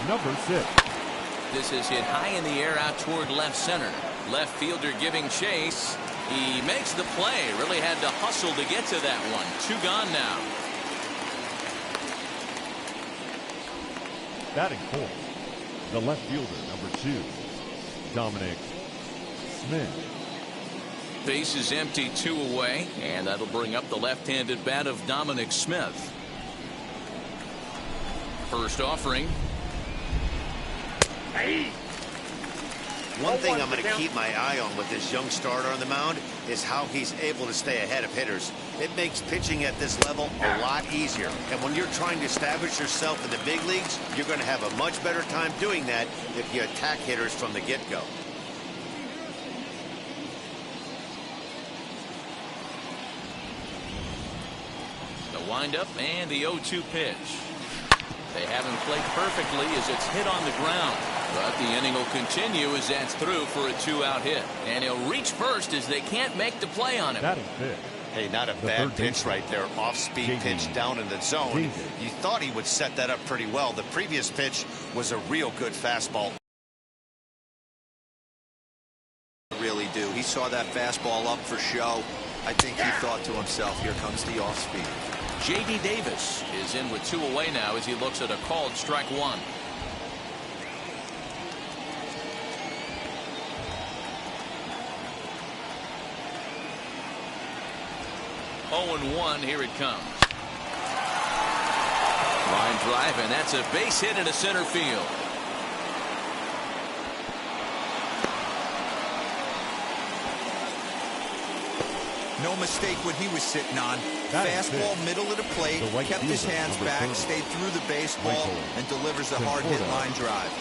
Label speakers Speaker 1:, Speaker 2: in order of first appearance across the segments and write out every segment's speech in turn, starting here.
Speaker 1: number 6.
Speaker 2: This is hit high in the air out toward left center. Left fielder giving chase. He makes the play. Really had to hustle to get to that one. 2 gone now.
Speaker 1: Batting fourth, the left fielder, number 2, Dominic Smith.
Speaker 2: Base is empty, 2 away, and that'll bring up the left-handed bat of Dominic Smith. First offering.
Speaker 3: One thing I'm going to keep my eye on with this young starter on the mound is how he's able to stay ahead of hitters. It makes pitching at this level a lot easier. And when you're trying to establish yourself in the big leagues, you're going to have a much better time doing that if you attack hitters from the get-go.
Speaker 2: The windup and the 0-2 pitch. They haven't played perfectly as it's hit on the ground. But the inning will continue as that's through for a 2-out hit. And he'll reach first as they can't make the play on him.
Speaker 3: Hey, not a bad pitch right there. Off-speed pitch down in the zone. You thought he would set that up pretty well. The previous pitch was a real good fastball.
Speaker 4: Really do. He saw that fastball up for show. I think he thought to himself, here comes the off-speed.
Speaker 2: J.D. Davis is in with 2 away now as he looks at a called strike 1. 0-1, here it comes. Line drive, and that's a base hit into center field.
Speaker 4: No mistake what he was sitting on. Fastball, middle of the plate, kept his hands back, stayed through the baseball, and delivers a hard-hit line drive.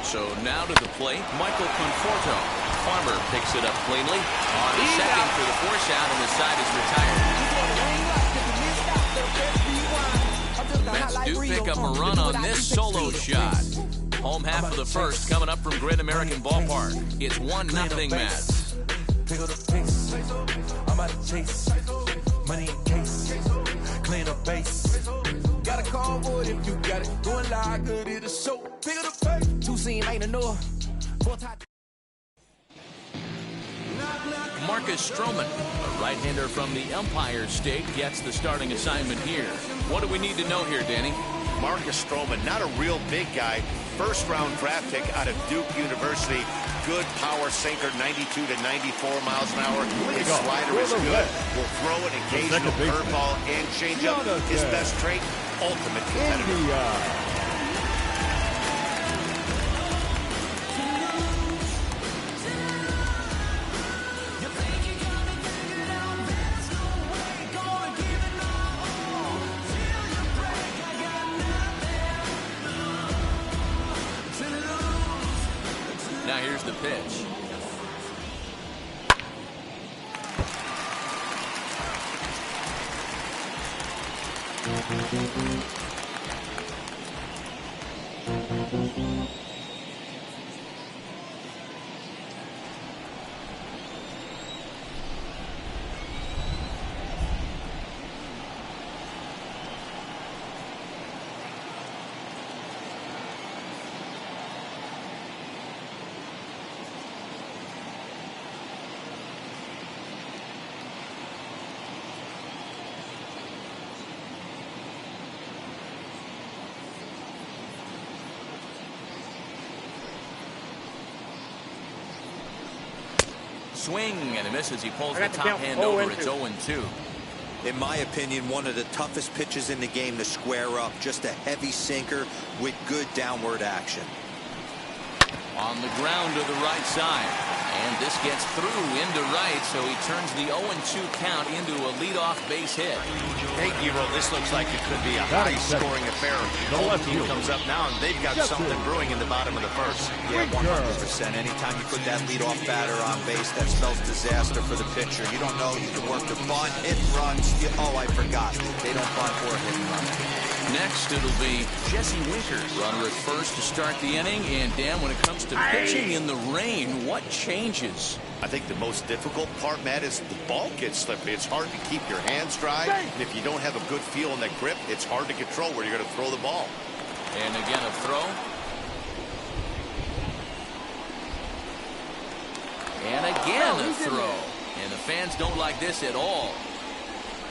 Speaker 2: So now to the plate, Michael Conforto. Farmer picks it up cleanly. On the second for the force out, and the side is retired. Mets do pick up a run on this solo shot. Home half of the first coming up from Great American Ballpark. It's 1-0 Mets.
Speaker 5: Pick up the pace. I'm out of chase. Money in case. Clean up base. Got a call for it if you got it. Doing like good in the show. Pick up the pace. 2 scene ain't enough.
Speaker 2: Marcus Stroman, a right-hander from the Empire State, gets the starting assignment here. What do we need to know here, Danny?
Speaker 3: Marcus Stroman, not a real big guy. First-round draft pick out of Duke University. Good power sinker, 92 to 94 miles an hour. His slider is good. Will throw an occasional curveball and changeup. His best trait, ultimate competitor.
Speaker 2: Now here's the pitch. Swing and a miss as he pulls the top hand over. It's 0-2.
Speaker 4: In my opinion, one of the toughest pitches in the game to square up. Just a heavy sinker with good downward action.
Speaker 2: On the ground to the right side. And this gets through into right, so he turns the 0-2 count into a leadoff base hit.
Speaker 3: Hey, Giro, this looks like it could be a high-scoring affair. The whole team comes up now, and they've got something brewing in the bottom of the first.
Speaker 4: Yeah, 100%. Anytime you put that leadoff batter on base, that spells disaster for the pitcher. You don't know, you can work the bunt, hit and runs. Oh, I forgot. They don't bunt or hit and run.
Speaker 2: Next, it'll be Jesse Winker. Runner at first to start the inning. And, Dan, when it comes to pitching in the rain, what changes?
Speaker 3: I think the most difficult part, Matt, is the ball gets slippery. It's hard to keep your hands dry. And if you don't have a good feel in that grip, it's hard to control where you're going to throw the ball.
Speaker 2: And again a throw. And again a throw. And the fans don't like this at all.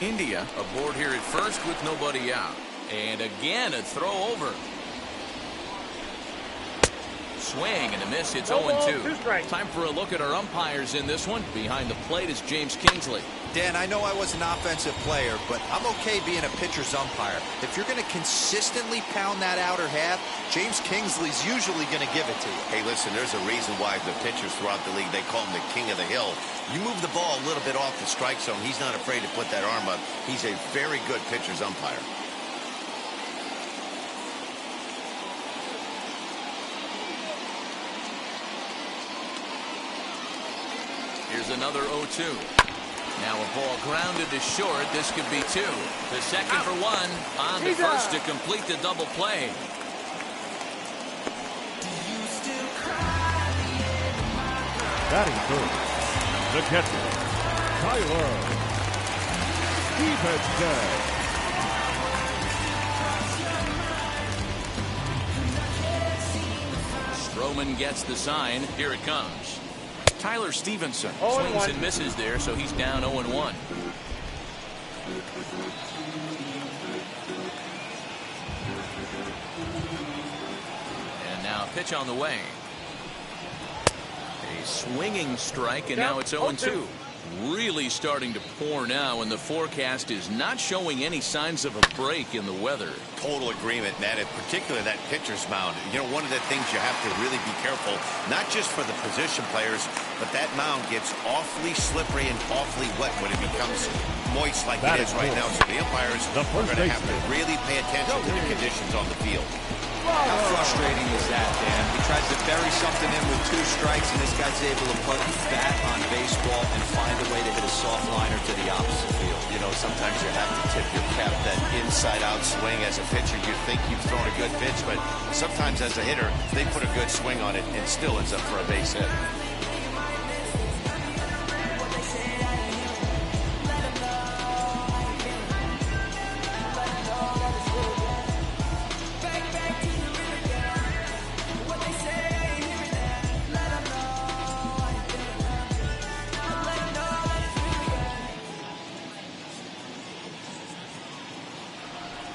Speaker 2: India aboard here at first with nobody out. And again a throw over. Swing and a miss. It's 0-2. Time for a look at our umpires in this one. Behind the plate is James Kingsley.
Speaker 4: Dan, I know I was an offensive player, but I'm okay being a pitcher's umpire. If you're going to consistently pound that outer half, James Kingsley's usually going to give it to you.
Speaker 3: Hey, listen, there's a reason why the pitchers throughout the league, they call him the king of the hill. You move the ball a little bit off the strike zone, he's not afraid to put that arm up. He's a very good pitcher's umpire.
Speaker 2: Here's another 0-2. Now a ball grounded to short. This could be 2. The second for 1. On the first to complete the double play.
Speaker 1: Batting first, the catcher, Tyler Stephenson.
Speaker 2: Stroman gets the sign. Here it comes. Tyler Stephenson swings and misses there, so he's down 0-1. And now a pitch on the way. A swinging strike, and now it's 0-2. Really starting to pour now, and the forecast is not showing any signs of a break in the weather.
Speaker 3: Total agreement, Matt, in particular that pitcher's mound. You know, one of the things you have to really be careful, not just for the position players, but that mound gets awfully slippery and awfully wet when it becomes moist like it is right now. So the umpires are going to have to really pay attention to the conditions on the field.
Speaker 4: How frustrating is that, Dan? He tries to bury something in with 2 strikes, and this guy's able to put bat on baseball and find a way to hit a soft liner to the opposite field.
Speaker 3: You know, sometimes you have to tip your cap. That inside-out swing as a pitcher, you think you've thrown a good pitch, but sometimes as a hitter, they put a good swing on it and still ends up for a base hit.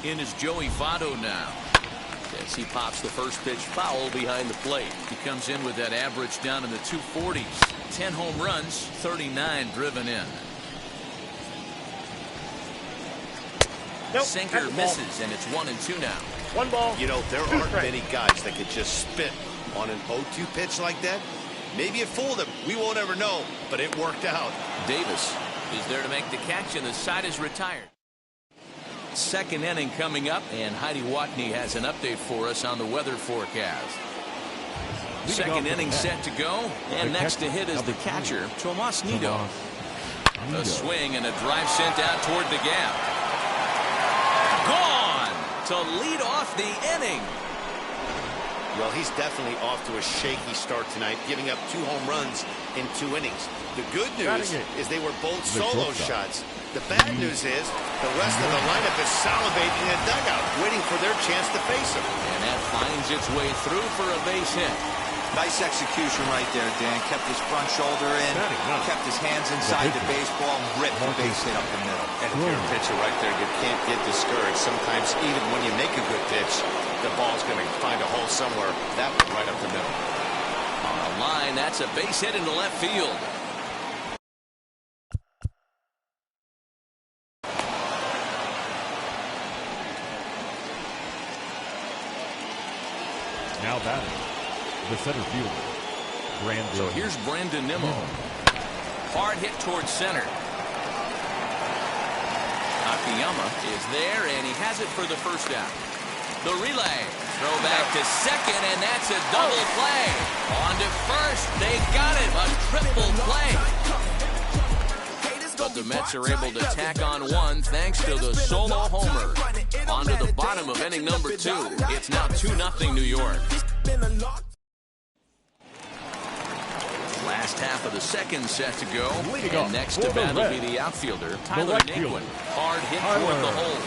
Speaker 2: In is Joey Votto now. As he pops the first pitch foul behind the plate. He comes in with that average down in the 240s. 10 home runs, 39 driven in. Sinker misses, and it's 1-2 now.
Speaker 3: 1 ball. You know, there aren't many guys that could just spit on an 0-2 pitch like that. Maybe it fooled him. We won't ever know, but it worked out.
Speaker 2: Davis is there to make the catch, and the side is retired. Second inning coming up, and Heidi Watney has an update for us on the weather forecast. Second inning set to go, and next to hit is the catcher, Tomas Nido. A swing and a drive sent out toward the gap. Gone to lead off the inning.
Speaker 3: Well, he's definitely off to a shaky start tonight, giving up 2 home runs in 2 innings. The good news is they were both solo shots. The bad news is the rest of the lineup is salivating in the dugout, waiting for their chance to face him.
Speaker 2: And that finds its way through for a base hit.
Speaker 4: Nice execution right there, Dan. Kept his front shoulder in, kept his hands inside the baseball, and ripped the base hit up the middle.
Speaker 3: And if you're a pitcher right there, you can't get discouraged. Sometimes even when you make a good pitch, the ball's going to find a hole somewhere. That one right up the middle.
Speaker 2: On the line, that's a base hit into left field.
Speaker 1: Now batting, the center fielder, Brandon.
Speaker 2: So here's Brandon Nimmo. Hard hit towards center. Akiyama is there, and he has it for the first out. The relay. Throw back to second, and that's a double play. On to first. They got it. A triple play. But the Mets are able to tack on 1 thanks to the solo homer. On to the bottom of inning number 2. It's now 2-0 New York. Last last half of the second set to go.
Speaker 1: And
Speaker 2: next to bat will be the outfielder, Tyler Naquin. Hard hit toward the hole.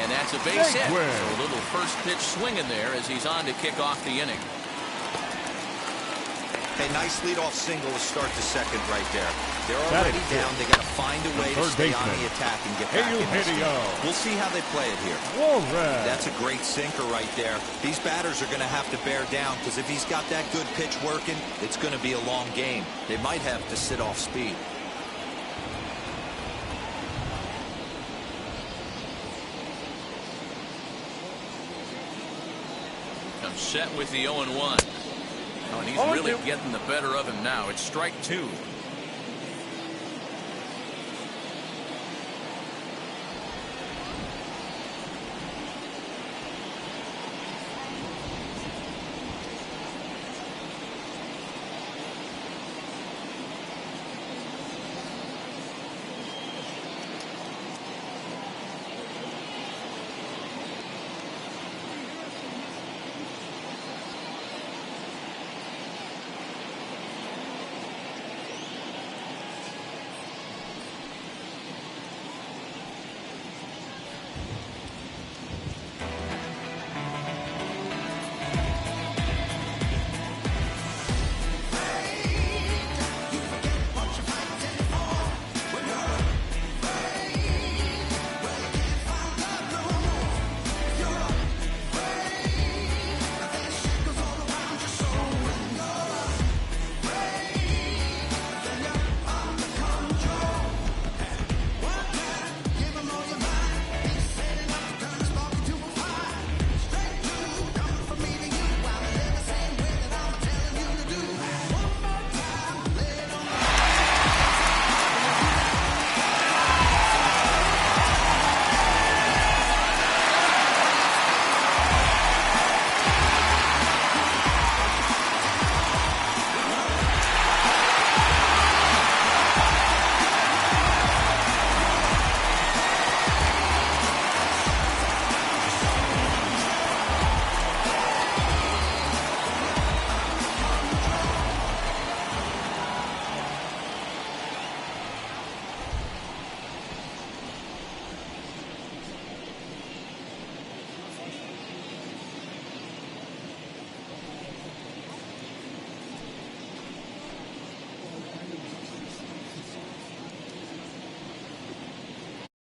Speaker 2: And that's a base hit. So a little first pitch swinging there as he's on to kick off the inning.
Speaker 4: Hey, nice leadoff single to start the second right there. They're already down. They got to find a way to stay on the attack and get back in this game. We'll see how they play it here. That's a great sinker right there. These batters are going to have to bear down because if he's got that good pitch working, it's going to be a long game. They might have to sit off speed.
Speaker 2: Comes set with the 0-1. Oh, and he's really getting the better of him now. It's strike 2.